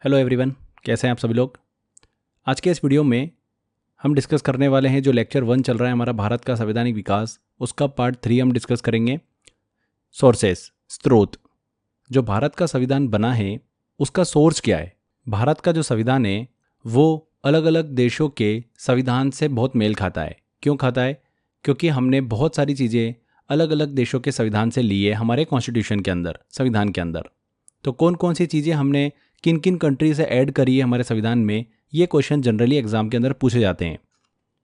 Hello everyone, कैसे हैं आप सभी लोग। आज के इस वीडियो में हम डिस्कस करने वाले हैं जो लेक्चर 1 चल रहा है हमारा भारत का संवैधानिक विकास, उसका पार्ट 3 हम डिस्कस करेंगे। सोर्सेस, स्रोत। जो भारत का संविधान बना है उसका सोर्स क्या है। भारत का जो संविधान है वो अलग अलग देशों के संविधान से बहुत मेल खाता है। क्यों खाता है? क्योंकि हमने बहुत सारी चीज़ें अलग अलग देशों के संविधान से ली है हमारे कॉन्स्टिट्यूशन के अंदर, संविधान के अंदर। तो कौन कौन सी चीज़ें हमने किन किन कंट्री से ऐड करी है हमारे संविधान में, ये क्वेश्चन जनरली एग्जाम के अंदर पूछे जाते हैं।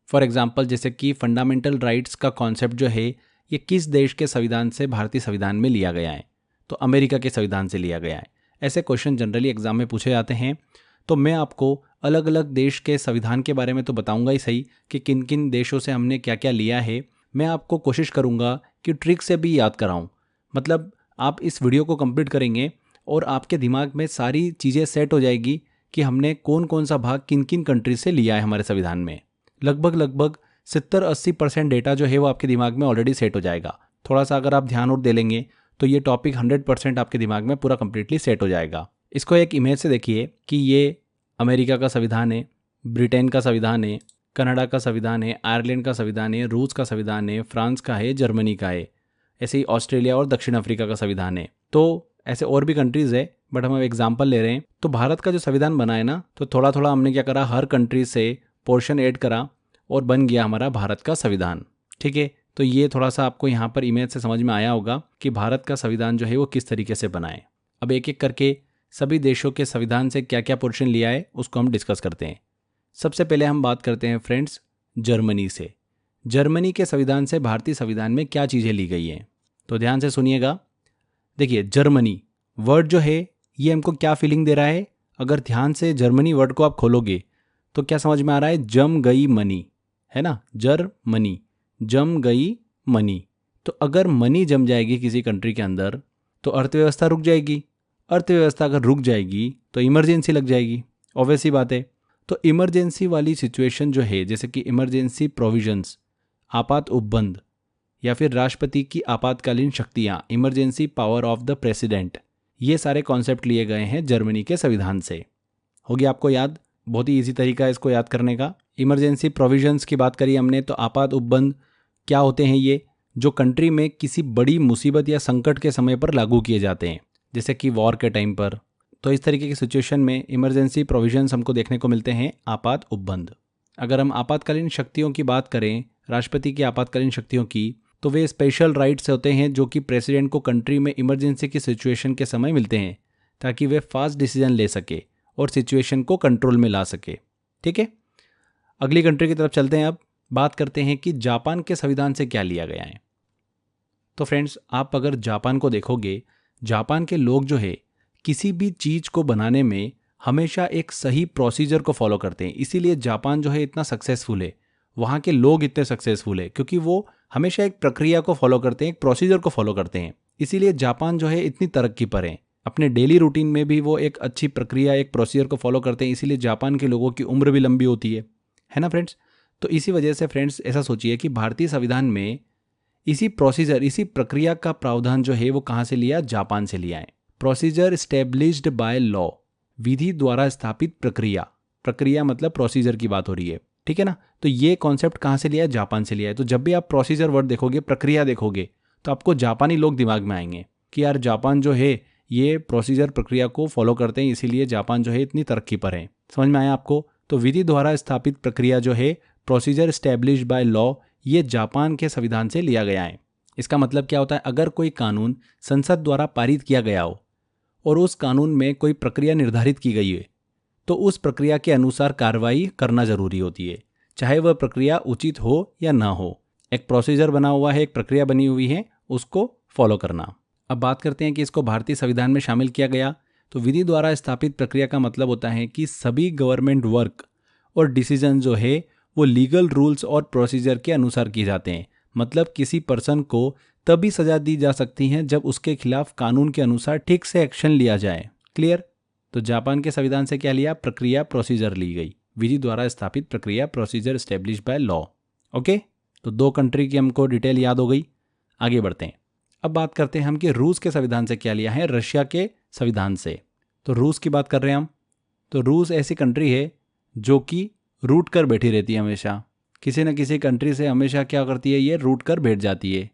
फॉर एग्जांपल, जैसे कि फंडामेंटल राइट्स का कॉन्सेप्ट जो है ये किस देश के संविधान से भारतीय संविधान में लिया गया है, तो अमेरिका के संविधान से लिया गया है। ऐसे क्वेश्चन जनरली एग्जाम में पूछे जाते हैं। तो मैं आपको अलग अलग देश के संविधान के बारे में तो बताऊंगा ही सही कि किन किन देशों से हमने क्या क्या लिया है। मैं आपको कोशिश करूंगा कि ट्रिक से भी याद कराऊं। मतलब आप इस वीडियो को कंप्लीट करेंगे और आपके दिमाग में सारी चीज़ें सेट हो जाएगी कि हमने कौन कौन सा भाग किन किन कंट्री से लिया है हमारे संविधान में। लगभग 70-80% डेटा जो है वो आपके दिमाग में ऑलरेडी सेट हो जाएगा। थोड़ा सा अगर आप ध्यान और दे लेंगे तो ये टॉपिक 100% आपके दिमाग में पूरा कंप्लीटली सेट हो जाएगा। इसको एक इमेज से देखिए कि ये अमेरिका का संविधान है, ब्रिटेन का संविधान है, कनाडा का संविधान है, आयरलैंड का संविधान है, रूस का संविधान है, फ्रांस का है, जर्मनी का है, ऐसे ही ऑस्ट्रेलिया और दक्षिण अफ्रीका का संविधान है। तो ऐसे और भी कंट्रीज़ है, बट हम एग्जांपल ले रहे हैं। तो भारत का जो संविधान बना है ना, तो थोड़ा थोड़ा हमने क्या करा, हर कंट्री से पोर्शन ऐड करा और बन गया हमारा भारत का संविधान। ठीक है, तो ये थोड़ा सा आपको यहाँ पर इमेज से समझ में आया होगा कि भारत का संविधान जो है वो किस तरीके से बना है। अब एक एक करके सभी देशों के संविधान से क्या क्या पोर्शन लिया है उसको हम डिस्कस करते हैं। सबसे पहले हम बात करते हैं फ्रेंड्स जर्मनी से। जर्मनी के संविधान से भारतीय संविधान में क्या चीज़ें ली गई हैं, तो ध्यान से सुनिएगा। देखिए, जर्मनी वर्ड जो है ये हमको क्या फीलिंग दे रहा है। अगर ध्यान से जर्मनी वर्ड को आप खोलोगे तो क्या समझ में आ रहा है, जम गई मनी, है ना। जर्मनी, जम गई मनी। तो अगर मनी जम जाएगी किसी कंट्री के अंदर तो अर्थव्यवस्था रुक जाएगी। अर्थव्यवस्था अगर रुक जाएगी तो इमरजेंसी लग जाएगी, ऑब्वियस सी बात है। तो इमरजेंसी वाली सिचुएशन जो है, जैसे कि इमरजेंसी प्रोविजंस, आपात उपबंध, या फिर राष्ट्रपति की आपातकालीन शक्तियां, emergency power of the president, ये सारे कॉन्सेप्ट लिए गए हैं जर्मनी के संविधान से। हो गया आपको याद? बहुत ही इजी तरीका है इसको याद करने का। इमरजेंसी प्रोविजंस की बात करी हमने, तो आपात उपबंध क्या होते हैं, ये जो कंट्री में किसी बड़ी मुसीबत या संकट के समय पर लागू किए जाते हैं, जैसे कि वॉर के टाइम पर। तो इस तरीके की सिचुएशन में इमरजेंसी प्रोविजंस हमको देखने को मिलते हैं, आपात उपबंध। अगर हम आपातकालीन शक्तियों की बात करें, राष्ट्रपति की आपातकालीन शक्तियों की, तो वे स्पेशल राइट्स होते हैं जो कि प्रेसिडेंट को कंट्री में इमरजेंसी की सिचुएशन के समय मिलते हैं, ताकि वे फास्ट डिसीजन ले सके और सिचुएशन को कंट्रोल में ला सके। ठीक है, अगली कंट्री की तरफ चलते हैं। अब बात करते हैं कि जापान के संविधान से क्या लिया गया है। तो फ्रेंड्स, आप अगर जापान को देखोगे, जापान के लोग जो है किसी भी चीज़ को बनाने में हमेशा एक सही प्रोसीजर को फॉलो करते हैं। इसीलिए जापान जो है इतना सक्सेसफुल है, वहाँ के लोग इतने सक्सेसफुल है, क्योंकि वो हमेशा एक प्रक्रिया को फॉलो करते हैं, एक प्रोसीजर को फॉलो करते हैं। इसीलिए जापान जो है इतनी तरक्की पर है। अपने डेली रूटीन में भी वो एक अच्छी प्रक्रिया, एक प्रोसीजर को फॉलो करते हैं। इसीलिए जापान के लोगों की उम्र भी लंबी होती है ना फ्रेंड्स। तो इसी वजह से फ्रेंड्स ऐसा सोचिए कि भारतीय संविधान में इसी प्रोसीजर, इसी प्रक्रिया का प्रावधान जो है वो कहाँ से लिया, जापान से लिया है। प्रोसीजर स्टेब्लिश्ड बाय लॉ, विधि द्वारा स्थापित प्रक्रिया। प्रक्रिया मतलब प्रोसीजर की बात हो रही है, ठीक है ना। तो ये कॉन्सेप्ट कहाँ से लिया है, जापान से लिया है। तो जब भी आप प्रोसीजर वर्ड देखोगे, प्रक्रिया देखोगे, तो आपको जापानी लोग दिमाग में आएंगे कि यार जापान जो है ये प्रोसीजर प्रक्रिया को फॉलो करते हैं, इसीलिए जापान जो है इतनी तरक्की पर है। समझ में आया आपको? तो विधि द्वारा स्थापित प्रक्रिया जो है, प्रोसीजर स्टैब्लिश्ड बाय लॉ, ये जापान के संविधान से लिया गया है। इसका मतलब क्या होता है, अगर कोई कानून संसद द्वारा पारित किया गया हो और उस कानून में कोई प्रक्रिया निर्धारित की गई है, तो उस प्रक्रिया के अनुसार कार्रवाई करना जरूरी होती है, चाहे वह प्रक्रिया उचित हो या ना हो। एक प्रोसीजर बना हुआ है, एक प्रक्रिया बनी हुई है, उसको फॉलो करना। अब बात करते हैं कि इसको भारतीय संविधान में शामिल किया गया। तो विधि द्वारा स्थापित प्रक्रिया का मतलब होता है कि सभी गवर्नमेंट वर्क और डिसीजन जो है वो लीगल रूल्स और प्रोसीजर के अनुसार किए जाते हैं। मतलब किसी पर्सन को तभी सजा दी जा सकती है जब उसके खिलाफ कानून के अनुसार ठीक से एक्शन लिया जाए। क्लियर? तो जापान के संविधान से क्या लिया, प्रक्रिया प्रोसीजर ली गई, विधि द्वारा स्थापित प्रक्रिया, procedure established by law. Okay, तो दो कंट्री की हमको डिटेल याद हो गई। आगे बढ़ते हैं। अब बात करते हैं हम कि रूस के संविधान से क्या लिया है, रशिया के संविधान से। तो रूस की बात कर रहे हैं हम। तो रूस ऐसी कंट्री है जो कि रूट कर बैठी रहती है, हमेशा किसी न किसी कंट्री से हमेशा क्या करती है, ये रूट कर बैठ जाती है।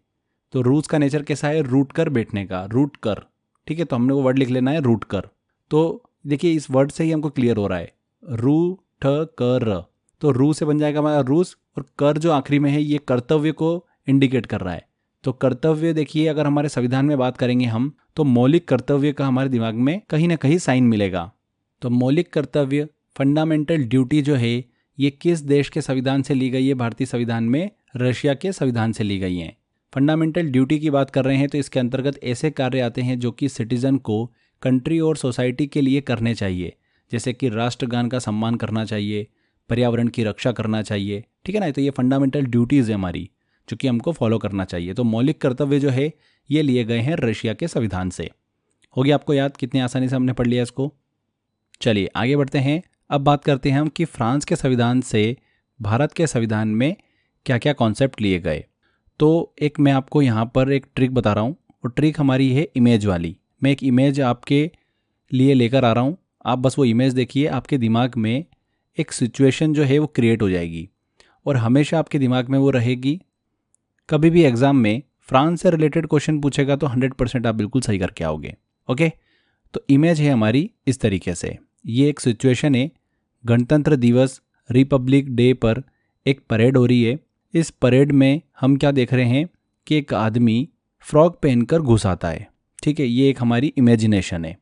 तो रूस का नेचर कैसा है, रूट कर बैठने का, रूट कर। ठीक है, तो हमने वो वर्ड लिख लेना है रूट कर। तो देखिए इस वर्ड से ही हमको क्लियर हो रहा है, रू ठ कर। तो रू से बन जाएगा हमारा रूस, और कर जो आखिरी में है ये कर्तव्य को इंडिकेट कर रहा है। तो कर्तव्य देखिए, अगर हमारे संविधान में बात करेंगे हम, तो मौलिक कर्तव्य का हमारे दिमाग में कहीं ना कहीं साइन मिलेगा। तो मौलिक कर्तव्य, फंडामेंटल ड्यूटी जो है, ये किस देश के संविधान से ली गई है? भारतीय संविधान में रशिया के संविधान से ली गई हैं। फंडामेंटल ड्यूटी की बात कर रहे हैं तो इसके अंतर्गत ऐसे कार्य आते हैं जो कि सिटीजन को कंट्री और सोसाइटी के लिए करने चाहिए, जैसे कि राष्ट्रगान का सम्मान करना चाहिए, पर्यावरण की रक्षा करना चाहिए। ठीक है ना, तो ये फंडामेंटल ड्यूटीज़ है हमारी, जो कि हमको फॉलो करना चाहिए। तो मौलिक कर्तव्य जो है ये लिए गए हैं रशिया के संविधान से। हो गया आपको याद, कितनी आसानी से हमने पढ़ लिया इसको। चलिए आगे बढ़ते हैं। अब बात करते हैं हम कि फ्रांस के संविधान से भारत के संविधान में क्या क्या कॉन्सेप्ट लिए गए। तो एक मैं आपको यहाँ पर एक ट्रिक बता रहा हूँ, और ट्रिक हमारी है इमेज वाली। मैं एक इमेज आपके लिए लेकर आ रहा हूँ, आप बस वो इमेज देखिए, आपके दिमाग में एक सिचुएशन जो है वो क्रिएट हो जाएगी, और हमेशा आपके दिमाग में वो रहेगी। कभी भी एग्जाम में फ्रांस से रिलेटेड क्वेश्चन पूछेगा तो 100% आप बिल्कुल सही करके आओगे। ओके, तो इमेज है हमारी इस तरीके से। ये एक सिचुएशन है, गणतंत्र दिवस रिपब्लिक डे पर एक परेड हो रही है। इस परेड में हम क्या देख रहे हैं कि एक आदमी फ्रॉक पहनकर घुस आता है। ठीक है, ये एक हमारी इमेजिनेशन है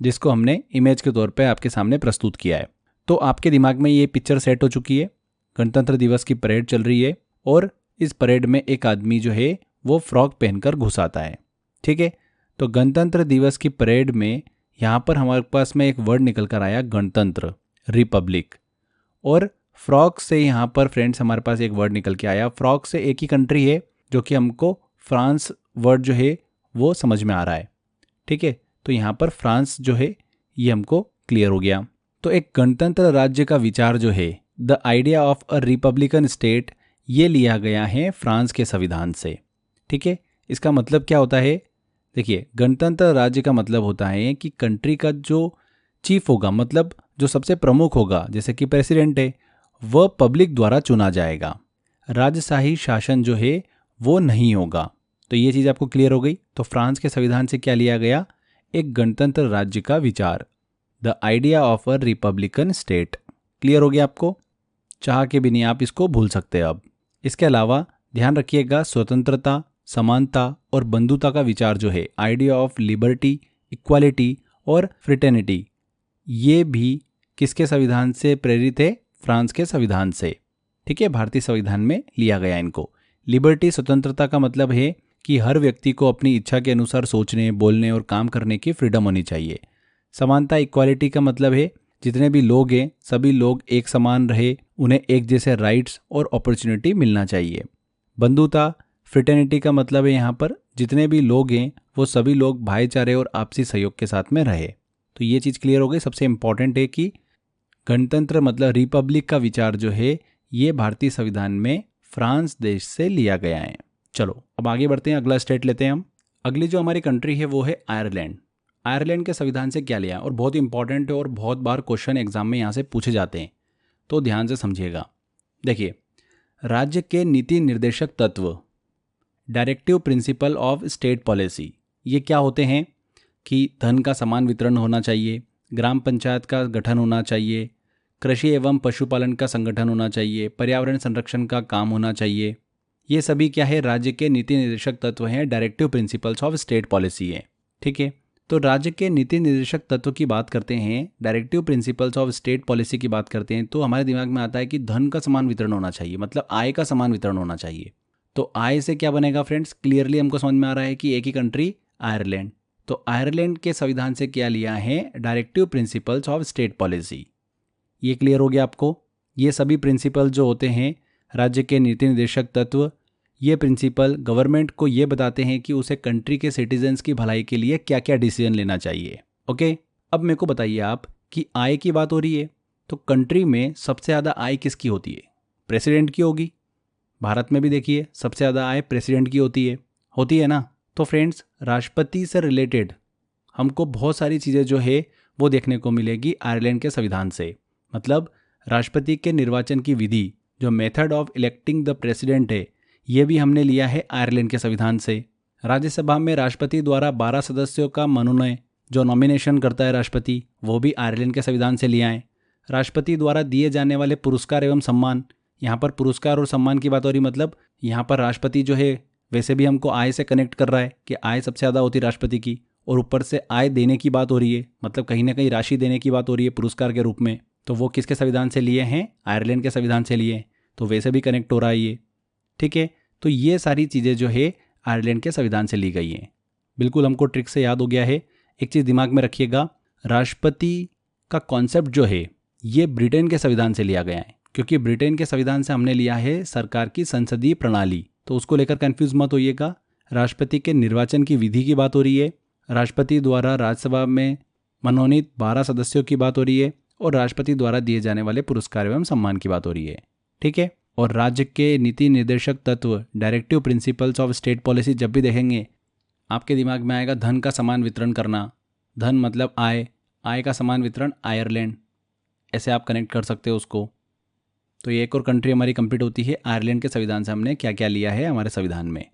जिसको हमने इमेज के तौर पे आपके सामने प्रस्तुत किया है। तो आपके दिमाग में ये पिक्चर सेट हो चुकी है, गणतंत्र दिवस की परेड चल रही है और इस परेड में एक आदमी जो है वो फ्रॉक पहनकर घुस आता है। ठीक है, तो गणतंत्र दिवस की परेड में यहाँ पर हमारे पास में एक वर्ड निकल कर आया, गणतंत्र, रिपब्लिक, और फ्रॉक से यहाँ पर फ्रेंड्स हमारे पास एक वर्ड निकल के आया। फ्रॉक से एक ही कंट्री है जो कि हमको फ्रांस वर्ड जो है वो समझ में आ रहा है। ठीक है, तो यहाँ पर फ्रांस जो है ये हमको क्लियर हो गया। तो एक गणतंत्र राज्य का विचार जो है, the idea of a Republican state, ये लिया गया है फ्रांस के संविधान से। ठीक है, इसका मतलब क्या होता है? देखिए, गणतंत्र राज्य का मतलब होता है कि कंट्री का जो चीफ होगा, मतलब जो सबसे प्रमुख होगा, जैसे कि प्रेसिडेंट है, वह पब्लिक द्वारा चुना जाएगा। राजशाही शासन जो है वो नहीं होगा। तो ये चीज़ आपको क्लियर हो गई। तो फ्रांस के संविधान से क्या लिया गया? एक गणतंत्र राज्य का विचार, the idea of a Republican state. Clear हो गया आपको? चाह के भी नहीं आप इसको भूल सकते अब। इसके अलावा ध्यान रखिएगा, स्वतंत्रता, समानता और बंधुता का विचार जो है, आइडिया ऑफ लिबर्टी, इक्वालिटी और फ्रेटर्निटी, ये भी किसके संविधान से प्रेरित है? फ्रांस के संविधान से। ठीक है, भारतीय संविधान में लिया गया इनको। लिबर्टी, स्वतंत्रता का मतलब है कि हर व्यक्ति को अपनी इच्छा के अनुसार सोचने, बोलने और काम करने की फ्रीडम होनी चाहिए। समानता, इक्वालिटी का मतलब है जितने भी लोग हैं सभी लोग एक समान रहे, उन्हें एक जैसे राइट्स और अपॉर्चुनिटी मिलना चाहिए। बंधुता, फ्रेटर्निटी का मतलब है यहाँ पर जितने भी लोग हैं वो सभी लोग भाईचारे और आपसी सहयोग के साथ में रहे। तो ये चीज़ क्लियर हो गई। सबसे इंपॉर्टेंट है कि गणतंत्र मतलब रिपब्लिक का विचार जो है ये भारतीय संविधान में फ्रांस देश से लिया गया है। चलो अब आगे बढ़ते हैं, अगला स्टेट लेते हैं हम। अगली जो हमारी कंट्री है वो है आयरलैंड। आयरलैंड के संविधान से क्या लिया, और बहुत इंपॉर्टेंट है और बहुत बार क्वेश्चन एग्जाम में यहाँ से पूछे जाते हैं, तो ध्यान से समझिएगा। देखिए, राज्य के नीति निर्देशक तत्व, directive principle of state policy, ये क्या होते हैं कि धन का समान वितरण होना चाहिए, ग्राम पंचायत का गठन होना चाहिए, कृषि एवं पशुपालन का संगठन होना चाहिए, पर्यावरण संरक्षण का काम होना चाहिए। ये सभी क्या है? राज्य के नीति निर्देशक तत्व हैं, directive principles of state policy है। ठीक है, तो राज्य के नीति निर्देशक तत्व की बात करते हैं, directive principles of state policy की बात करते हैं, तो हमारे दिमाग में आता है कि धन का समान वितरण होना चाहिए, मतलब आय का समान वितरण होना चाहिए। तो आय से क्या बनेगा फ्रेंड्स? क्लियरली हमको समझ में आ रहा है कि एक ही कंट्री आयरलैंड। तो आयरलैंड के संविधान से क्या लिया है? Directive principles of state policy. ये क्लियर हो गया आपको? ये सभी प्रिंसिपल जो होते हैं राज्य के नीति निर्देशक तत्व, ये प्रिंसिपल गवर्नमेंट को ये बताते हैं कि उसे कंट्री के सिटीजन्स की भलाई के लिए क्या क्या डिसीजन लेना चाहिए। ओके, अब मेरे को बताइए आप कि आय की बात हो रही है, तो कंट्री में सबसे ज़्यादा आय किसकी होती है? प्रेसिडेंट की होगी। भारत में भी देखिए सबसे ज़्यादा आय प्रेसिडेंट की होती है ना। तो फ्रेंड्स, राष्ट्रपति से रिलेटेड हमको बहुत सारी चीज़ें जो है वो देखने को मिलेगी आयरलैंड के संविधान से। मतलब राष्ट्रपति के निर्वाचन की विधि, जो method of electing the president है, ये भी हमने लिया है आयरलैंड के संविधान से। राज्यसभा में राष्ट्रपति द्वारा 12 सदस्यों का मनोनयन, जो नॉमिनेशन करता है राष्ट्रपति, वो भी आयरलैंड के संविधान से लिया है। राष्ट्रपति द्वारा दिए जाने वाले पुरस्कार एवं सम्मान, यहाँ पर पुरस्कार और सम्मान की बात हो रही, मतलब यहाँ पर राष्ट्रपति जो है वैसे भी हमको आय से कनेक्ट कर रहा है कि आय सबसे ज़्यादा होती है राष्ट्रपति की, और ऊपर से आय देने की बात हो रही है, मतलब कहीं ना कहीं राशि देने की बात हो रही है पुरस्कार के रूप में। तो वो किसके संविधान से लिए हैं? आयरलैंड के संविधान से लिए हैं। तो वैसे भी कनेक्ट हो रहा है ये, ठीक है। तो ये सारी चीज़ें जो है आयरलैंड के संविधान से ली गई हैं। बिल्कुल हमको ट्रिक से याद हो गया है। एक चीज़ दिमाग में रखिएगा, राष्ट्रपति का कॉन्सेप्ट जो है ये ब्रिटेन के संविधान से लिया गया है, क्योंकि ब्रिटेन के संविधान से हमने लिया है सरकार की संसदीय प्रणाली। तो उसको लेकर कंफ्यूज मत होइएगा। राष्ट्रपति के निर्वाचन की विधि की बात हो रही है, राष्ट्रपति द्वारा राज्यसभा में मनोनीत 12 सदस्यों की बात हो रही है, और राष्ट्रपति द्वारा दिए जाने वाले पुरस्कार एवं सम्मान की बात हो रही है, ठीक है। और राज्य के नीति निर्देशक तत्व, directive principles of state policy, जब भी देखेंगे आपके दिमाग में आएगा धन का समान वितरण करना। धन मतलब आय, आय का समान वितरण आयरलैंड, ऐसे आप कनेक्ट कर सकते हो उसको। तो ये एक और कंट्री हमारी कंप्लीट होती है। आयरलैंड के संविधान से हमने क्या क्या लिया है हमारे संविधान में।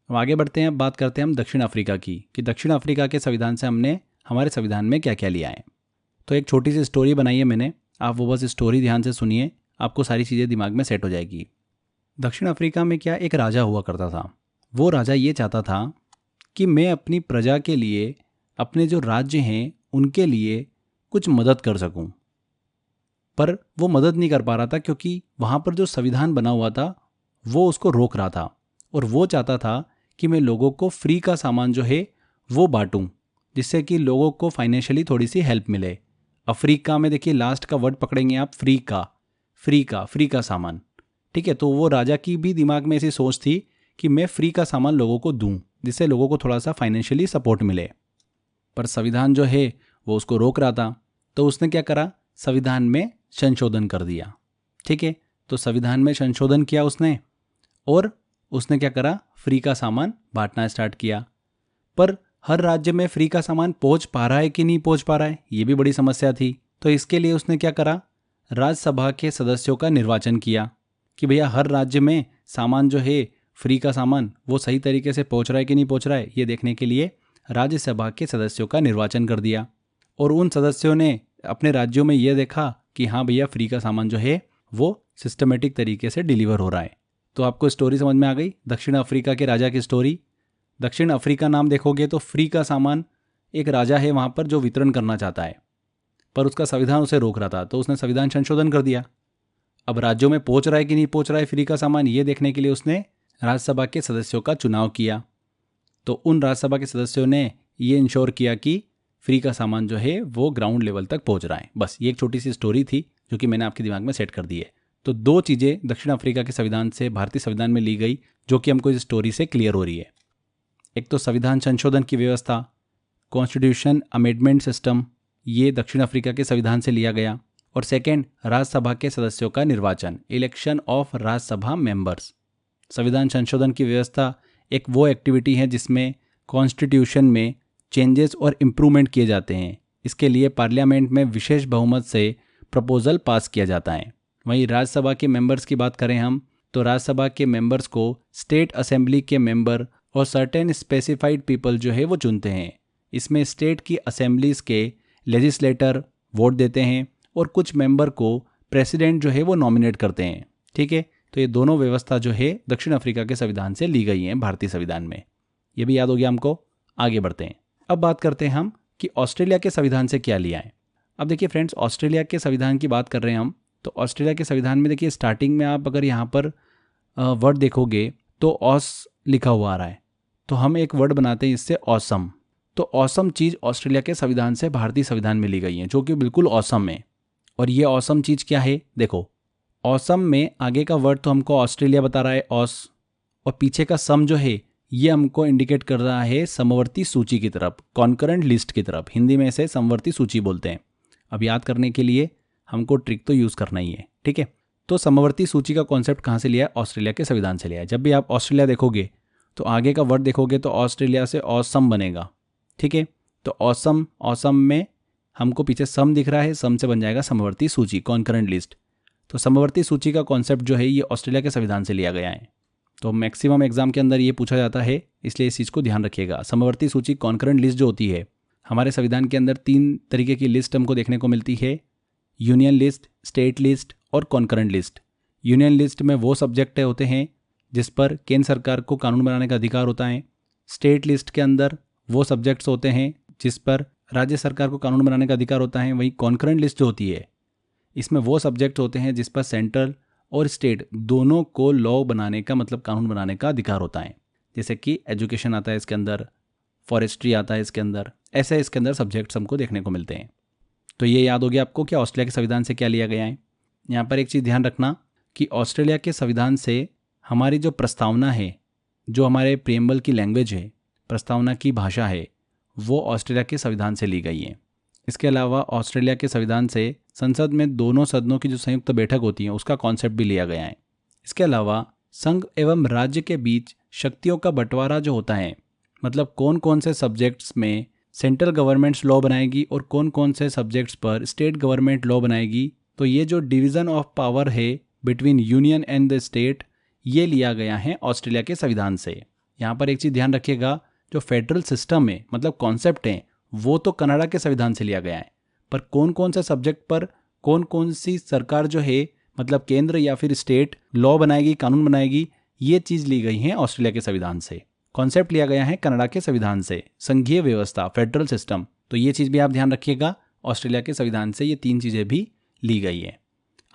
अब आगे बढ़ते हैं, अब बात करते हैं हम दक्षिण अफ्रीका की, कि दक्षिण अफ्रीका के संविधान से हमने हमारे संविधान में क्या क्या लिया है। तो एक छोटी सी स्टोरी बनाई है मैंने, आप वो बस स्टोरी ध्यान से सुनिए, आपको सारी चीज़ें दिमाग में सेट हो जाएगी। दक्षिण अफ्रीका में क्या एक राजा हुआ करता था। वो राजा ये चाहता था कि मैं अपनी प्रजा के लिए, अपने जो राज्य हैं उनके लिए कुछ मदद कर सकूं, पर वो मदद नहीं कर पा रहा था क्योंकि वहाँ पर जो संविधान बना हुआ था वो उसको रोक रहा था। और वो चाहता था कि मैं लोगों को फ्री का सामान जो है वो बांटूं, जिससे कि लोगों को फाइनेंशियली थोड़ी सी हेल्प मिले। अफ्रीका में देखिए लास्ट का वर्ड पकड़ेंगे आप, फ्री का सामान, ठीक है। तो वो राजा की भी दिमाग में ऐसी सोच थी कि मैं फ्री का सामान लोगों को दूं, जिससे लोगों को थोड़ा सा फाइनेंशियली सपोर्ट मिले। पर संविधान जो है वो उसको रोक रहा था। तो उसने क्या करा, संविधान में संशोधन कर दिया, ठीक है। तो संविधान में संशोधन किया उसने, और उसने क्या करा, फ्री का सामान बांटना स्टार्ट किया। पर हर राज्य में फ्री का सामान पहुंच पा रहा है कि नहीं पहुंच पा रहा है, ये भी बड़ी समस्या थी। तो इसके लिए उसने क्या करा, राज्यसभा के सदस्यों का निर्वाचन किया कि भैया हर राज्य में सामान जो है फ्री का सामान वो सही तरीके से पहुंच रहा है कि नहीं पहुंच रहा है, ये देखने के लिए राज्यसभा के सदस्यों का निर्वाचन कर दिया। और उन सदस्यों ने अपने राज्यों में ये देखा कि हाँ भैया फ्री का सामान जो है वो सिस्टमेटिक तरीके से डिलीवर हो रहा है। तो आपको स्टोरी समझ में आ गई, दक्षिण अफ्रीका के राजा की स्टोरी। दक्षिण अफ्रीका नाम देखोगे तो फ्री का सामान एक राजा है वहाँ पर जो वितरण करना चाहता है, पर उसका संविधान उसे रोक रहा था। तो उसने संविधान संशोधन कर दिया। अब राज्यों में पहुँच रहा है कि नहीं पहुँच रहा है फ्री का सामान, ये देखने के लिए उसने राज्यसभा के सदस्यों का चुनाव किया। तो उन राज्यसभा के सदस्यों ने ये इंश्योर किया कि फ्री का सामान जो है वो ग्राउंड लेवल तक पहुंच रहा है। बस ये एक छोटी सी स्टोरी थी जो कि मैंने आपके दिमाग में सेट कर दी है। तो दो चीज़ें दक्षिण अफ्रीका के संविधान से भारतीय संविधान में ली गई जो कि हमको इस स्टोरी से क्लियर हो रही है। एक तो संविधान संशोधन की व्यवस्था, कॉन्स्टिट्यूशन अमेंडमेंट सिस्टम, ये दक्षिण अफ्रीका के संविधान से लिया गया। और सेकेंड, राज्यसभा के सदस्यों का निर्वाचन, इलेक्शन ऑफ राज्यसभा मेंबर्स। संविधान संशोधन की व्यवस्था एक वो एक्टिविटी है जिसमें कॉन्स्टिट्यूशन में चेंजेस और इम्प्रूवमेंट किए जाते हैं। इसके लिए पार्लियामेंट में विशेष बहुमत से प्रपोजल पास किया जाता है। वहीं राज्यसभा के मेंबर्स की बात करें हम, तो राज्यसभा के मेंबर्स को स्टेट असेंबली के मेंबर और सर्टेन स्पेसिफाइड पीपल जो है वो चुनते हैं। इसमें स्टेट की असेंबलीज के लेजिस्लेटर वोट देते हैं और कुछ मेंबर को प्रेसिडेंट जो है वो नॉमिनेट करते हैं, ठीक है। तो ये दोनों व्यवस्था जो है दक्षिण अफ्रीका के संविधान से ली गई हैं भारतीय संविधान में। ये भी याद हो गया हमको। आगे बढ़ते हैं, अब बात करते हैं हम कि ऑस्ट्रेलिया के संविधान से क्या लिया है। अब देखिए फ्रेंड्स, ऑस्ट्रेलिया के संविधान की बात कर रहे हैं हम। तो ऑस्ट्रेलिया के संविधान में देखिए स्टार्टिंग में आप अगर यहाँ पर वर्ड देखोगे तो ऑस लिखा हुआ आ रहा है, तो हम एक वर्ड बनाते हैं इससे ऑसम। तो ऑसम चीज़ ऑस्ट्रेलिया के संविधान से भारतीय संविधान में ली गई है, जो कि बिल्कुल ऑसम है। और ये ऑसम चीज़ क्या है, देखो ऑसम में आगे का वर्ड तो हमको ऑस्ट्रेलिया बता रहा है ऑस, और पीछे का सम जो है ये हमको इंडिकेट कर रहा है समवर्ती सूची की तरफ, कॉन्करेंट लिस्ट की तरफ। हिंदी में इसे समवर्ती सूची बोलते हैं। अब याद करने के लिए हमको ट्रिक तो यूज़ करना ही है, ठीक है। तो समवर्ती सूची का कॉन्सेप्ट कहाँ से लिया है, ऑस्ट्रेलिया के संविधान से लिया है। जब भी आप ऑस्ट्रेलिया देखोगे तो आगे का वर्ड देखोगे तो ऑस्ट्रेलिया से ऑसम बनेगा, ठीक है। तो ऑसम, ऑसम में हमको पीछे सम दिख रहा है, सम से बन जाएगा समवर्ती सूची, कॉन्करेंट लिस्ट। तो समवर्ती सूची का कॉन्सेप्ट जो है ये ऑस्ट्रेलिया के संविधान से लिया गया है। तो मैक्सिमम एग्जाम के अंदर ये पूछा जाता है, इसलिए इस चीज़ को ध्यान रखिएगा। समवर्ती सूची, कॉन्करेंट लिस्ट जो होती है, हमारे संविधान के अंदर 3 तरीके की लिस्ट हमको देखने को मिलती है, यूनियन लिस्ट, स्टेट लिस्ट और कॉन्करेंट लिस्ट। यूनियन लिस्ट में वो सब्जेक्ट होते हैं जिस पर केंद्र सरकार को कानून बनाने का अधिकार होता है। स्टेट लिस्ट के अंदर वो सब्जेक्ट्स होते हैं जिस पर राज्य सरकार को कानून बनाने का अधिकार होता है। वहीं कॉन्करेंट लिस्ट जो होती है, इसमें वो सब्जेक्ट होते हैं जिस पर सेंट्रल और स्टेट दोनों को लॉ बनाने का, मतलब कानून बनाने का अधिकार होता है। जैसे कि एजुकेशन आता है इसके अंदर, फॉरेस्ट्री आता है इसके अंदर, ऐसे इसके अंदर सब्जेक्ट्स हमको देखने को मिलते हैं। तो ये याद हो गया आपको कि ऑस्ट्रेलिया के संविधान से क्या लिया गया है। यहाँ पर एक चीज़ ध्यान रखना कि ऑस्ट्रेलिया के संविधान से हमारी जो प्रस्तावना है, जो हमारे प्रियम्बल की लैंग्वेज है, प्रस्तावना की भाषा है, वो ऑस्ट्रेलिया के संविधान से ली गई है। इसके अलावा ऑस्ट्रेलिया के संविधान से संसद में दोनों सदनों की जो संयुक्त बैठक होती है उसका कॉन्सेप्ट भी लिया गया है। इसके अलावा संघ एवं राज्य के बीच शक्तियों का बंटवारा जो होता है, मतलब कौन कौन से सब्जेक्ट्स में सेंट्रल गवर्नमेंट्स लॉ बनाएगी और कौन कौन से सब्जेक्ट्स पर स्टेट गवर्नमेंट लॉ बनाएगी, तो ये जो डिवीज़न ऑफ पावर है between union and the state, ये लिया गया है ऑस्ट्रेलिया के संविधान से। यहाँ पर एक चीज़ ध्यान रखिएगा, जो फेडरल सिस्टम है, मतलब कॉन्सेप्ट है, वो तो कनाडा के संविधान से लिया गया है, पर कौन कौन से सब्जेक्ट पर कौन कौन सी सरकार जो है, मतलब केंद्र या फिर स्टेट लॉ बनाएगी, कानून बनाएगी, ये चीज़ ली गई है ऑस्ट्रेलिया के संविधान से। कॉन्सेप्ट लिया गया है कनाडा के संविधान से, संघीय व्यवस्था, फेडरल सिस्टम। तो ये चीज़ भी आप ध्यान रखिएगा, ऑस्ट्रेलिया के संविधान से ये 3 चीज़ें भी ली गई है।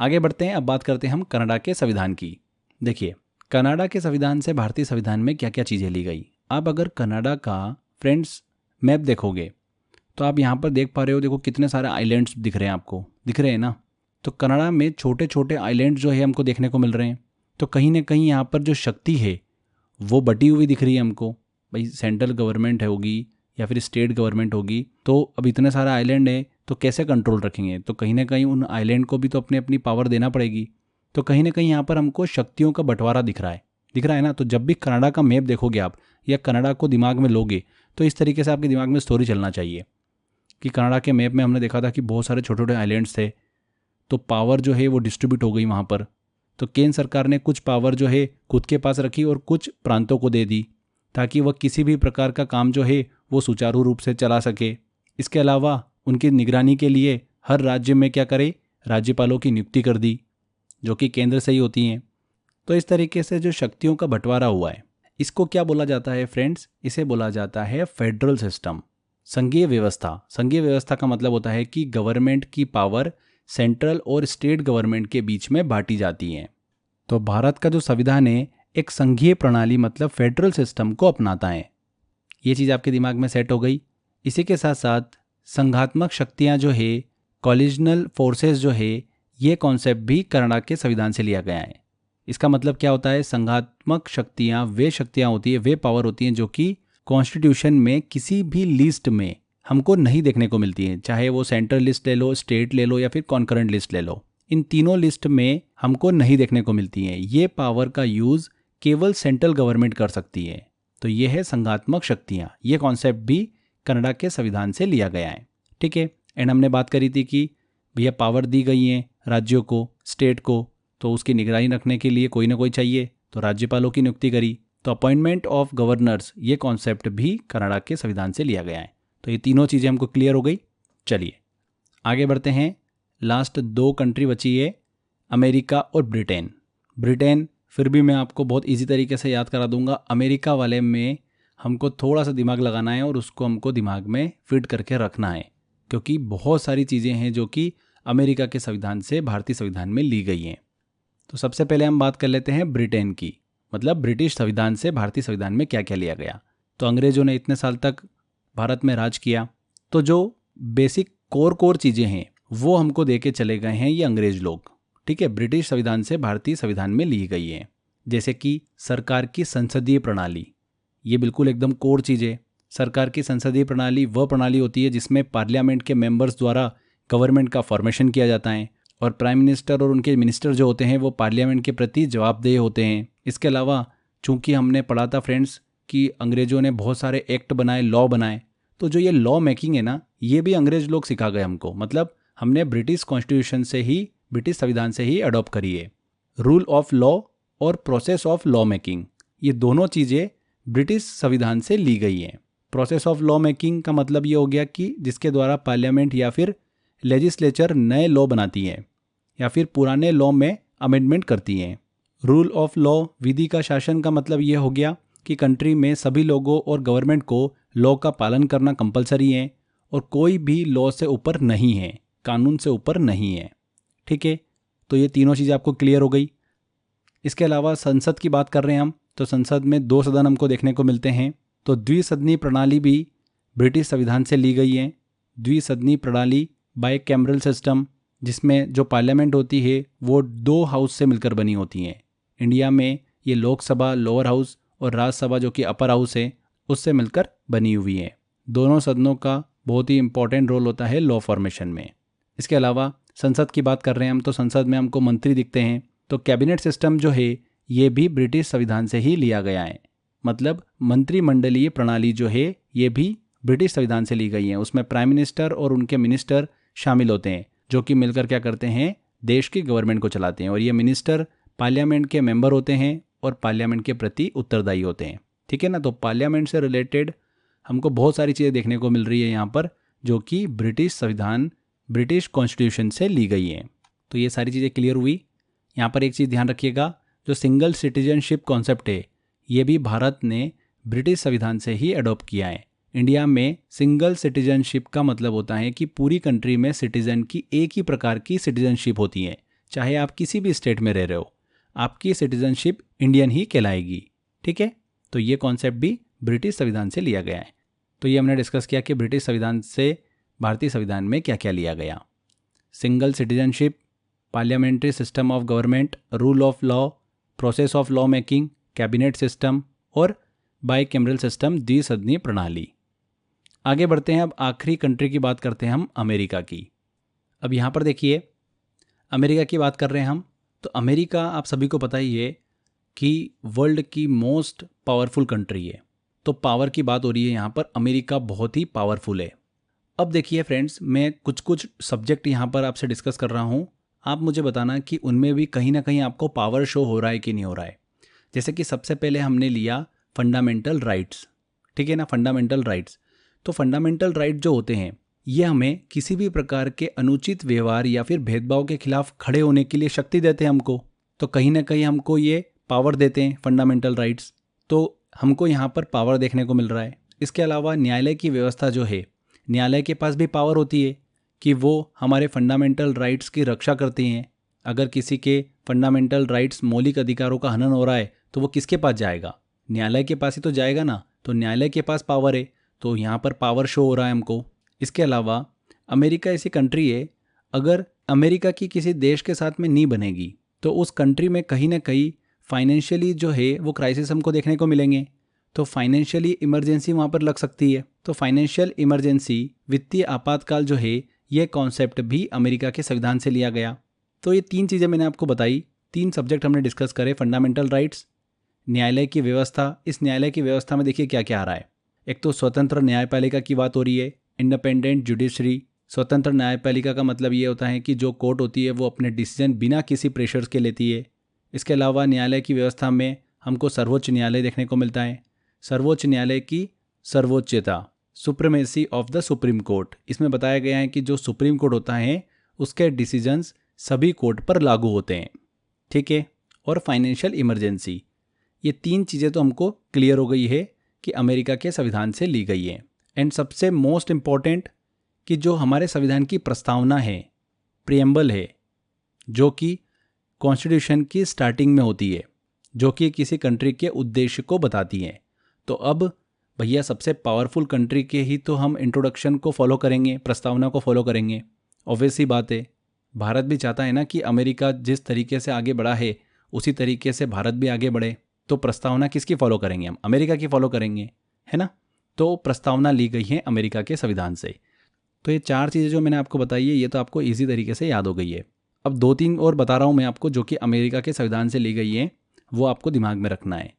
आगे बढ़ते हैं, अब बात करते हैं हम कनाडा के संविधान की। देखिए, कनाडा के संविधान से भारतीय संविधान में क्या क्या चीज़ें ली गई। आप अगर कनाडा का फ्रेंड्स मैप देखोगे तो आप यहाँ पर देख पा रहे हो, देखो कितने सारे आइलैंड्स दिख रहे हैं आपको, दिख रहे हैं ना। तो कनाडा में छोटे छोटे आइलैंड जो है हमको देखने को मिल रहे हैं। तो कहीं ना कहीं यहाँ पर जो शक्ति है वो बटी हुई दिख रही है हमको। भाई सेंट्रल गवर्नमेंट होगी या फिर स्टेट गवर्नमेंट होगी, तो अब इतने सारे आइलैंड है तो कैसे कंट्रोल रखेंगे, तो कहीं ना कहीं उन आइलैंड को भी तो अपनी अपनी पावर देना पड़ेगी। तो कहीं ना कहीं यहाँ पर हमको शक्तियों का बंटवारा दिख रहा है ना। तो जब भी कनाडा का मैप देखोगे आप या कनाडा को दिमाग में लोगे तो इस तरीके से आपके दिमाग में स्टोरी चलना चाहिए कि कनाडा के मैप में हमने देखा था कि बहुत सारे छोटे छोटे आइलैंड्स थे, तो पावर जो है वो डिस्ट्रीब्यूट हो गई वहाँ पर। तो केंद्र सरकार ने कुछ पावर जो है खुद के पास रखी और कुछ प्रांतों को दे दी, ताकि वह किसी भी प्रकार का काम जो है वो सुचारू रूप से चला सके। इसके अलावा उनकी निगरानी के लिए हर राज्य में क्या करे, राज्यपालों की नियुक्ति कर दी, जो कि केंद्र से ही होती हैं। तो इस तरीके से जो शक्तियों का बंटवारा हुआ है, इसको क्या बोला जाता है फ्रेंड्स, इसे बोला जाता है फेडरल सिस्टम, संघीय व्यवस्था। संघीय व्यवस्था का मतलब होता है कि गवर्नमेंट की पावर सेंट्रल और स्टेट गवर्नमेंट के बीच में बांटी जाती है। तो भारत का जो संविधान है एक संघीय प्रणाली, मतलब फेडरल सिस्टम को अपनाता है। ये चीज़ आपके दिमाग में सेट हो गई। इसी के साथ साथ संघात्मक शक्तियाँ जो है, कोलिजनल फोर्सेस जो है, ये कॉन्सेप्ट भी कनाडा के संविधान से लिया गया है। इसका मतलब क्या होता है, संघात्मक शक्तियाँ वे शक्तियाँ होती है, वे पावर होती हैं जो कि कॉन्स्टिट्यूशन में किसी भी लिस्ट में हमको नहीं देखने को मिलती है। चाहे वो सेंट्रल लिस्ट ले लो, स्टेट ले लो या फिर कॉन्करेंट लिस्ट ले लो, इन तीनों लिस्ट में हमको नहीं देखने को मिलती है। ये पावर का यूज़ केवल सेंट्रल गवर्नमेंट कर सकती है। तो ये है संघात्मक शक्तियाँ। ये कॉन्सेप्ट भी कनाडा के संविधान से लिया गया है। ठीक है। एंड हमने बात करी थी कि भैया पावर दी गई है राज्यों को, स्टेट को, तो उसकी निगरानी रखने के लिए कोई ना कोई चाहिए, तो राज्यपालों की नियुक्ति करी। तो अपॉइंटमेंट ऑफ गवर्नर्स, ये कॉन्सेप्ट भी कनाडा के संविधान से लिया गया है। तो ये तीनों चीज़ें हमको क्लियर हो गई। चलिए आगे बढ़ते हैं। लास्ट 2 कंट्री बची है, अमेरिका और ब्रिटेन। ब्रिटेन फिर भी मैं आपको बहुत इजी तरीके से याद करा दूंगा। अमेरिका वाले में हमको थोड़ा सा दिमाग लगाना है और उसको हमको दिमाग में फिट करके रखना है, क्योंकि बहुत सारी चीज़ें हैं जो कि अमेरिका के संविधान से भारतीय संविधान में ली गई हैं। तो सबसे पहले हम बात कर लेते हैं ब्रिटेन की, मतलब ब्रिटिश संविधान से भारतीय संविधान में क्या क्या लिया गया। तो अंग्रेजों ने इतने साल तक भारत में राज किया, तो जो बेसिक कोर चीज़ें हैं वो हमको दे के चले गए हैं ये अंग्रेज लोग। ठीक है, ब्रिटिश संविधान से भारतीय संविधान में ली गई है। जैसे कि सरकार की संसदीय प्रणाली, ये बिल्कुल एकदम कोर चीज़ है। सरकार की संसदीय प्रणाली वह प्रणाली होती है जिसमें पार्लियामेंट के मेंबर्स द्वारा गवर्नमेंट का फॉर्मेशन किया जाता है और प्राइम मिनिस्टर और उनके मिनिस्टर जो होते हैं वो पार्लियामेंट के प्रति जवाबदेह होते हैं। इसके अलावा चूंकि हमने पढ़ा था फ्रेंड्स कि अंग्रेज़ों ने बहुत सारे एक्ट बनाए, लॉ बनाए, तो जो ये लॉ मेकिंग है ना, ये भी अंग्रेज लोग सिखा गए हमको, मतलब हमने ब्रिटिश कॉन्स्टिट्यूशन से ही, ब्रिटिश संविधान से ही अडॉप्ट करी है। रूल ऑफ लॉ और प्रोसेस ऑफ लॉ मेकिंग, ये दोनों चीज़ें ब्रिटिश संविधान से ली गई हैं। प्रोसेस ऑफ लॉ मेकिंग का मतलब ये हो गया कि जिसके द्वारा पार्लियामेंट या फिर लेजिस्लेचर नए लॉ बनाती है या फिर पुराने लॉ में अमेंडमेंट करती हैं। रूल ऑफ लॉ, विधि का शासन का मतलब ये हो गया कि कंट्री में सभी लोगों और गवर्नमेंट को लॉ का पालन करना कंपलसरी है और कोई भी लॉ से ऊपर नहीं है, कानून से ऊपर नहीं है। ठीक है, तो ये तीनों चीज़ें आपको क्लियर हो गई। इसके अलावा संसद की बात कर रहे हैं हम, तो संसद में 2 सदन हमको देखने को मिलते हैं। तो द्विसदनीय प्रणाली भी ब्रिटिश संविधान से ली गई है। द्विसदनीय प्रणाली, बाइकैमरल सिस्टम, जिसमें जो पार्लियामेंट होती है वो 2 हाउस से मिलकर बनी होती हैं। इंडिया में ये लोकसभा लोअर हाउस और राज्यसभा जो कि अपर हाउस है उससे मिलकर बनी हुई है। दोनों सदनों का बहुत ही इंपॉर्टेंट रोल होता है लॉ फॉर्मेशन में। इसके अलावा संसद की बात कर रहे हैं हम, तो संसद में हमको मंत्री दिखते हैं। तो कैबिनेट सिस्टम जो है ये भी ब्रिटिश संविधान से ही लिया गया है, मतलब मंत्रिमंडलीय प्रणाली जो है ये भी ब्रिटिश संविधान से ली गई है। उसमें प्राइम मिनिस्टर और उनके मिनिस्टर शामिल होते हैं जो कि मिलकर क्या करते हैं, देश की गवर्नमेंट को चलाते हैं। और ये मिनिस्टर पार्लियामेंट के मेंबर होते हैं और पार्लियामेंट के प्रति उत्तरदायी होते हैं। ठीक है ना, तो पार्लियामेंट से रिलेटेड हमको बहुत सारी चीज़ें देखने को मिल रही है यहाँ पर, जो कि ब्रिटिश संविधान, ब्रिटिश कॉन्स्टिट्यूशन से ली गई हैं। तो ये सारी चीज़ें क्लियर हुई। यहाँ पर एक चीज़ ध्यान रखिएगा, जो सिंगल सिटीजनशिप कॉन्सेप्ट है ये भी भारत ने ब्रिटिश संविधान से ही अडॉप्ट किया है। इंडिया में सिंगल सिटीजनशिप का मतलब होता है कि पूरी कंट्री में सिटीजन की एक ही प्रकार की सिटीजनशिप होती है, चाहे आप किसी भी स्टेट में रह रहे हो, आपकी सिटीजनशिप इंडियन ही कहलाएगी। ठीक है, तो ये कॉन्सेप्ट भी ब्रिटिश संविधान से लिया गया है। तो ये हमने डिस्कस किया कि ब्रिटिश संविधान से भारतीय संविधान में क्या क्या लिया गया। Single citizenship, parliamentary system of government, rule of law, process of law making, cabinet system और बाइकैमरल सिस्टम, द्विसदनीय प्रणाली। आगे बढ़ते हैं, अब आखिरी कंट्री की बात करते हैं हम, अमेरिका की। अब यहाँ पर देखिए, अमेरिका की बात कर रहे हैं हम, तो अमेरिका आप सभी को पता ही है कि वर्ल्ड की मोस्ट पावरफुल कंट्री है। तो पावर की बात हो रही है यहाँ पर, अमेरिका बहुत ही पावरफुल है। अब देखिए फ्रेंड्स, मैं कुछ कुछ सब्जेक्ट यहाँ पर आपसे डिस्कस कर रहा हूँ, आप मुझे बताना कि उनमें भी कहीं ना कहीं आपको पावर शो हो रहा है कि नहीं हो रहा है। जैसे कि सबसे पहले हमने लिया फंडामेंटल राइट्स। ठीक है ना, फंडामेंटल राइट्स। तो फंडामेंटल राइट जो होते हैं ये हमें किसी भी प्रकार के अनुचित व्यवहार या फिर भेदभाव के खिलाफ खड़े होने के लिए शक्ति देते हैं हमको। तो कहीं ना कहीं हमको ये पावर देते हैं फंडामेंटल राइट्स। तो हमको यहाँ पर पावर देखने को मिल रहा है। इसके अलावा न्यायालय की व्यवस्था जो है, न्यायालय के पास भी पावर होती है कि वो हमारे फंडामेंटल राइट्स की रक्षा करती हैं। अगर किसी के फंडामेंटल राइट्स, मौलिक अधिकारों का हनन हो रहा है तो वो किसके पास जाएगा, न्यायालय के पास ही तो जाएगा ना। तो न्यायालय के पास पावर है, तो यहाँ पर पावर शो हो रहा है हमको। इसके अलावा अमेरिका ऐसी कंट्री है, अगर अमेरिका की किसी देश के साथ में नहीं बनेगी तो उस कंट्री में कहीं ना कहीं फाइनेंशियली जो है वो क्राइसिस हमको देखने को मिलेंगे। तो फाइनेंशियली इमरजेंसी वहाँ पर लग सकती है। तो फाइनेंशियल इमरजेंसी, वित्तीय आपातकाल जो है, ये कॉन्सेप्ट भी अमेरिका के संविधान से लिया गया। तो ये 3 चीज़ें मैंने आपको बताई, 3 सब्जेक्ट हमने डिस्कस करे, फंडामेंटल राइट्स, न्यायालय की व्यवस्था। इस न्यायालय की व्यवस्था में देखिए क्या क्या आ रहा है। एक तो स्वतंत्र न्यायपालिका की बात हो रही है, इंडिपेंडेंट जुडिशरी। स्वतंत्र न्यायपालिका का मतलब ये होता है कि जो कोर्ट होती है वो अपने डिसीजन बिना किसी प्रेशर्स के लेती है। इसके अलावा न्यायालय की व्यवस्था में हमको सर्वोच्च न्यायालय देखने को मिलता है। सर्वोच्च न्यायालय की सर्वोच्चता, supremacy of the Supreme Court. इसमें बताया गया है कि जो सुप्रीम कोर्ट होता है उसके डिसीजंस सभी कोर्ट पर लागू होते हैं। ठीक है, और फाइनेंशियल इमरजेंसी, ये 3 चीज़ें तो हमको क्लियर हो गई है कि अमेरिका के संविधान से ली गई है। एंड सबसे मोस्ट इम्पॉर्टेंट कि जो हमारे संविधान की प्रस्तावना है, प्रियम्बल है, जो कि कॉन्स्टिट्यूशन की स्टार्टिंग में होती है, जो कि किसी कंट्री के उद्देश्य को बताती है। तो अब भैया सबसे पावरफुल कंट्री के ही तो हम इंट्रोडक्शन को फॉलो करेंगे, प्रस्तावना को फॉलो करेंगे। ऑब्वियस सी बात है, भारत भी चाहता है ना कि अमेरिका जिस तरीके से आगे बढ़ा है उसी तरीके से भारत भी आगे बढ़े। तो प्रस्तावना किसकी फॉलो करेंगे हम, अमेरिका की फॉलो करेंगे, है ना। तो प्रस्तावना ली गई है अमेरिका के संविधान से। तो ये 4 चीज़ें जो मैंने आपको बताई है ये तो आपको ईजी तरीके से याद हो गई है। अब 2-3 और बता रहा हूँ मैं आपको, जो कि अमेरिका के संविधान से ली गई है, वो आपको दिमाग में रखना है।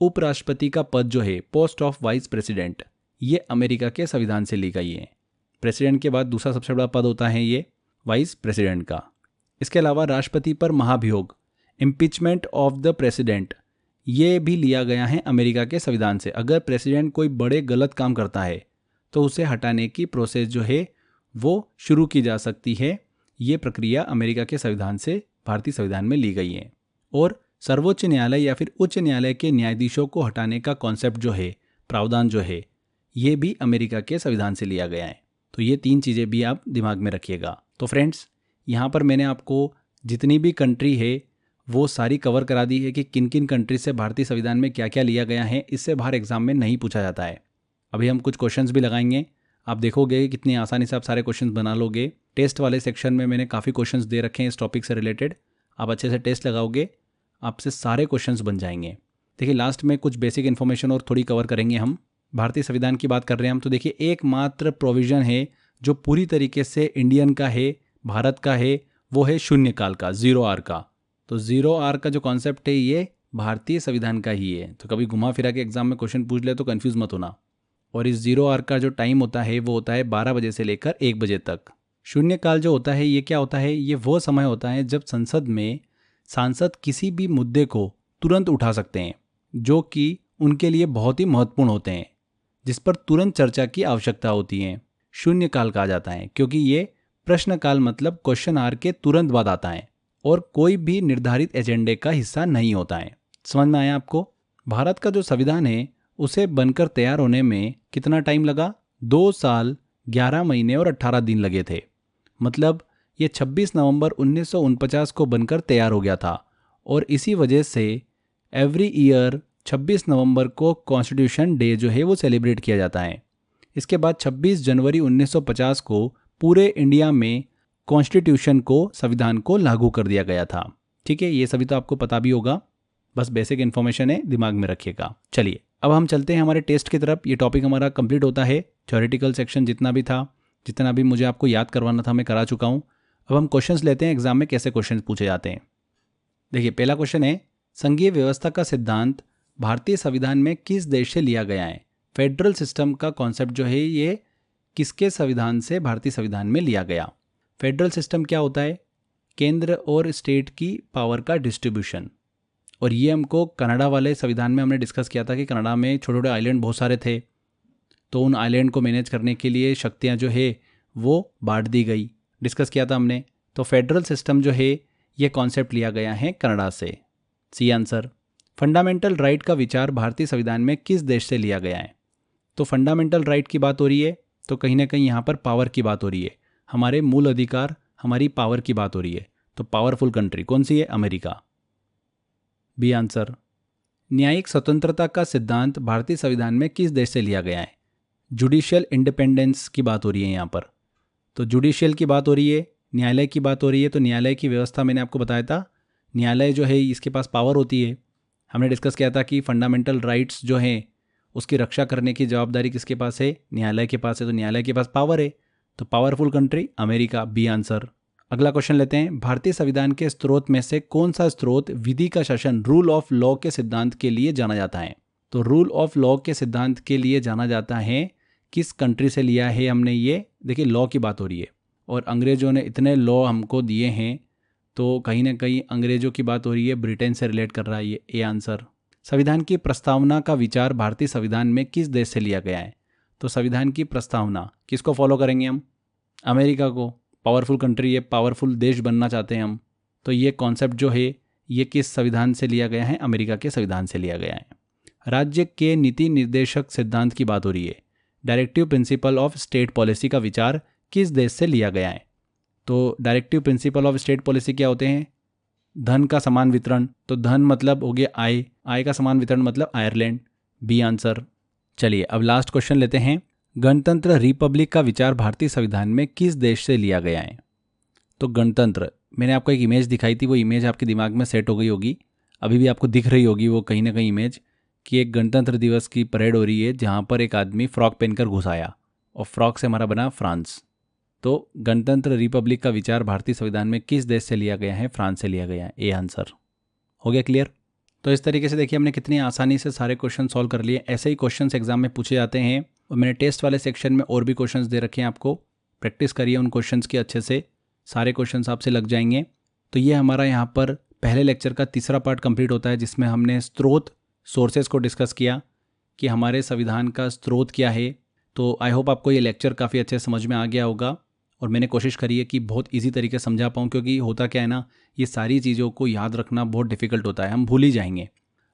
उपराष्ट्रपति का पद जो है, पोस्ट ऑफ वाइस प्रेसिडेंट, ये अमेरिका के संविधान से ली गई हैं। प्रेसिडेंट के बाद दूसरा सबसे बड़ा पद होता है ये वाइस प्रेसिडेंट का। इसके अलावा राष्ट्रपति पर महाभियोग, इम्पीचमेंट ऑफ द प्रेसिडेंट, ये भी लिया गया है अमेरिका के संविधान से। अगर प्रेसिडेंट कोई बड़े गलत काम करता है तो उसे हटाने की प्रोसेस जो है वो शुरू की जा सकती है। ये प्रक्रिया अमेरिका के संविधान से भारतीय संविधान में ली गई है। और सर्वोच्च न्यायालय या फिर उच्च न्यायालय के न्यायाधीशों को हटाने का कॉन्सेप्ट जो है, प्रावधान जो है, ये भी अमेरिका के संविधान से लिया गया है। तो ये 3 चीज़ें भी आप दिमाग में रखिएगा। तो फ्रेंड्स, यहाँ पर मैंने आपको जितनी भी कंट्री है वो सारी कवर करा दी है कि किन किन कंट्री से भारतीय संविधान में क्या क्या लिया गया है। इससे बाहर एग्जाम में नहीं पूछा जाता है। अभी हम कुछ क्वेश्चंस भी लगाएंगे, आप देखोगे कितनी आसानी से आप सारे क्वेश्चंस बना लोगे। टेस्ट वाले सेक्शन में मैंने काफ़ी क्वेश्चंस दे रखे हैं इस टॉपिक से रिलेटेड। आप अच्छे से टेस्ट लगाओगे, आपसे सारे क्वेश्चंस बन जाएंगे। देखिए, लास्ट में कुछ बेसिक इन्फॉर्मेशन और थोड़ी कवर करेंगे हम। भारतीय संविधान की बात कर रहे हैं हम, तो देखिए एकमात्र प्रोविज़न है जो पूरी तरीके से इंडियन का है, भारत का है, वो है शून्यकाल का, 0 आर का। तो 0 आर का जो कॉन्सेप्ट है ये भारतीय संविधान का ही है। तो कभी घुमा फिरा के एग्जाम में क्वेश्चन पूछ ले तो कन्फ्यूज़ मत होना। और इस 0 आर का जो टाइम होता है वो होता है 12 बजे से लेकर 1 बजे तक। शून्यकाल जो होता है ये क्या होता है? ये वो समय होता है जब संसद में सांसद किसी भी मुद्दे को तुरंत उठा सकते हैं जो कि उनके लिए बहुत ही महत्वपूर्ण होते हैं, जिस पर तुरंत चर्चा की आवश्यकता होती है। शून्यकाल कहा जाता है क्योंकि ये प्रश्नकाल मतलब क्वेश्चन आवर के तुरंत बाद आता है और कोई भी निर्धारित एजेंडे का हिस्सा नहीं होता है। समझ में आया आपको? भारत का जो संविधान है उसे बनकर तैयार होने में कितना टाइम लगा? 2 साल 11 महीने और 18 दिन लगे थे। मतलब ये 26 नवंबर 1949 को बनकर तैयार हो गया था। और इसी वजह से एवरी ईयर 26 नवंबर को कॉन्स्टिट्यूशन डे जो है वो सेलिब्रेट किया जाता है। इसके बाद 26 जनवरी 1950 को पूरे इंडिया में कॉन्स्टिट्यूशन को, संविधान को लागू कर दिया गया था। ठीक है, ये सभी तो आपको पता भी होगा, बस बेसिक इन्फॉर्मेशन है, दिमाग में रखिएगा। चलिए अब हम चलते हैं हमारे टेस्ट की तरफ। ये टॉपिक हमारा कंप्लीट होता है। थ्योरेटिकल सेक्शन जितना भी था, जितना भी मुझे आपको याद करवाना था मैं करा चुका हूँ। अब हम क्वेश्चंस लेते हैं एग्जाम में कैसे क्वेश्चंस पूछे जाते हैं। देखिए पहला क्वेश्चन है, संघीय व्यवस्था का सिद्धांत भारतीय संविधान में किस देश से लिया गया है? फेडरल सिस्टम का कॉन्सेप्ट जो है ये किसके संविधान से भारतीय संविधान में लिया गया? फेडरल सिस्टम क्या होता है? केंद्र और स्टेट की पावर का डिस्ट्रीब्यूशन। और ये हमको कनाडा वाले संविधान में हमने डिस्कस किया था कि कनाडा में छोटे छोटे आइलैंड बहुत सारे थे, तो उन आइलैंड को मैनेज करने के लिए शक्तियाँ जो है वो बांट दी गई, डिस्कस किया था हमने। तो फेडरल सिस्टम जो है ये कॉन्सेप्ट लिया गया है कनाडा से। C answer. फंडामेंटल राइट का विचार भारतीय संविधान में किस देश से लिया गया है? तो फंडामेंटल राइट की बात हो रही है तो कहीं ना कहीं यहाँ पर पावर की बात हो रही है, हमारे मूल अधिकार, हमारी पावर की बात हो रही है। तो पावरफुल कंट्री कौन सी है? अमेरिका। B answer. न्यायिक स्वतंत्रता का सिद्धांत भारतीय संविधान में किस देश से लिया गया है? जुडिशियल इंडिपेंडेंस की बात हो रही है यहाँ पर। तो जुडिशियल की बात हो रही है, न्यायालय की बात हो रही है। तो न्यायालय की व्यवस्था मैंने आपको बताया था, न्यायालय जो है इसके पास पावर होती है। हमने डिस्कस किया था कि फंडामेंटल राइट्स जो हैं उसकी रक्षा करने की जवाबदारी किसके पास है? न्यायालय के पास है। तो न्यायालय के पास पावर है। तो powerful country America. B answer. अगला क्वेश्चन लेते हैं, भारतीय संविधान के स्रोत में से कौन सा स्रोत विधि का शासन, रूल ऑफ लॉ के सिद्धांत के लिए जाना जाता है? तो रूल ऑफ लॉ के सिद्धांत के लिए जाना जाता है, किस कंट्री से लिया है हमने? ये देखिए लॉ की बात हो रही है और अंग्रेजों ने इतने लॉ हमको दिए हैं, तो कहीं ना कहीं अंग्रेजों की बात हो रही है, ब्रिटेन से रिलेट कर रहा है ये। A answer. संविधान की प्रस्तावना का विचार भारतीय संविधान में किस देश से लिया गया है? तो संविधान की प्रस्तावना किसको फॉलो करेंगे हम? अमेरिका को। पावरफुल कंट्री है, पावरफुल देश बनना चाहते हैं हम। तो ये कॉन्सेप्ट जो है ये किस संविधान से लिया गया है? अमेरिका के संविधान से लिया गया है। राज्य के नीति निर्देशक सिद्धांत की बात हो रही है, directive principle of state policy का विचार किस देश से लिया गया है? तो directive principle of state policy क्या होते हैं? धन का समान वितरण। तो धन मतलब हो गया आय, आय का समान वितरण मतलब आयरलैंड। B answer. चलिए अब लास्ट क्वेश्चन लेते हैं, गणतंत्र रिपब्लिक का विचार भारतीय संविधान में किस देश से लिया गया है? तो गणतंत्र, मैंने आपको एक इमेज दिखाई थी, वो इमेज आपके दिमाग में सेट हो गई होगी, अभी भी आपको दिख रही होगी वो कहीं ना कहीं इमेज, कि एक गणतंत्र दिवस की परेड हो रही है जहाँ पर एक आदमी फ्रॉक पहनकर घुस आया और फ्रॉक से हमारा बना फ्रांस। तो गणतंत्र रिपब्लिक का विचार भारतीय संविधान में किस देश से लिया गया है? फ्रांस से लिया गया है। A answer. हो गया क्लियर? तो इस तरीके से देखिए हमने कितनी आसानी से सारे क्वेश्चन सॉल्व कर लिए। ऐसे ही क्वेश्चंस एग्जाम में पूछे जाते हैं और मैंने टेस्ट वाले सेक्शन में और भी क्वेश्चंस दे रखे हैं आपको, प्रैक्टिस करिए उन क्वेश्चंस की अच्छे से, सारे क्वेश्चंस आपसे लग जाएंगे। तो ये हमारा यहाँ पर पहले लेक्चर का तीसरा पार्ट कंप्लीट होता है, जिसमें हमने स्रोत सोर्सेज को डिस्कस किया कि हमारे संविधान का स्रोत क्या है। तो आई होप आपको ये लेक्चर काफ़ी अच्छे समझ में आ गया होगा, और मैंने कोशिश करी है कि बहुत इजी तरीके से समझा पाऊँ, क्योंकि होता क्या है ना, ये सारी चीज़ों को याद रखना बहुत डिफ़िकल्ट होता है, हम भूल ही जाएंगे।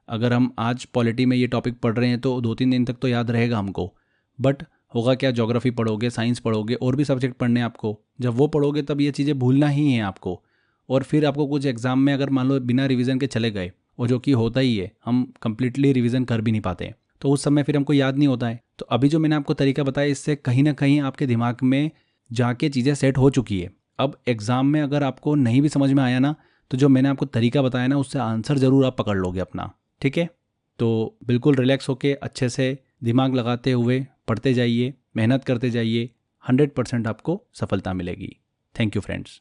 अगर हम आज पॉलिटी में ये टॉपिक पढ़ रहे हैं तो 2-3 दिन तक तो याद रहेगा हमको, बट होगा क्या, ज्योग्राफी पढ़ोगे, साइंस पढ़ोगे, और भी सब्जेक्ट पढ़ने आपको, जब वो पढ़ोगे तब ये चीज़ें भूलना ही है आपको। और फिर आपको कुछ एग्जाम में अगर मान लो बिना रिवीजन के चले गए, और जो कि होता ही है, हम कंप्लीटली रिवीजन कर भी नहीं पाते, तो उस समय फिर हमको याद नहीं होता है। तो अभी जो मैंने आपको तरीका बताया, इससे कहीं ना कहीं आपके दिमाग में जाके चीज़ें सेट हो चुकी है। अब एग्ज़ाम में अगर आपको नहीं भी समझ में आया ना, तो जो मैंने आपको तरीका बताया ना, उससे आंसर ज़रूर आप पकड़ लोगे अपना। ठीक है, तो बिल्कुल रिलैक्स होके अच्छे से दिमाग लगाते हुए पढ़ते जाइए, मेहनत करते जाइए, 100% आपको सफलता मिलेगी। Thank you friends.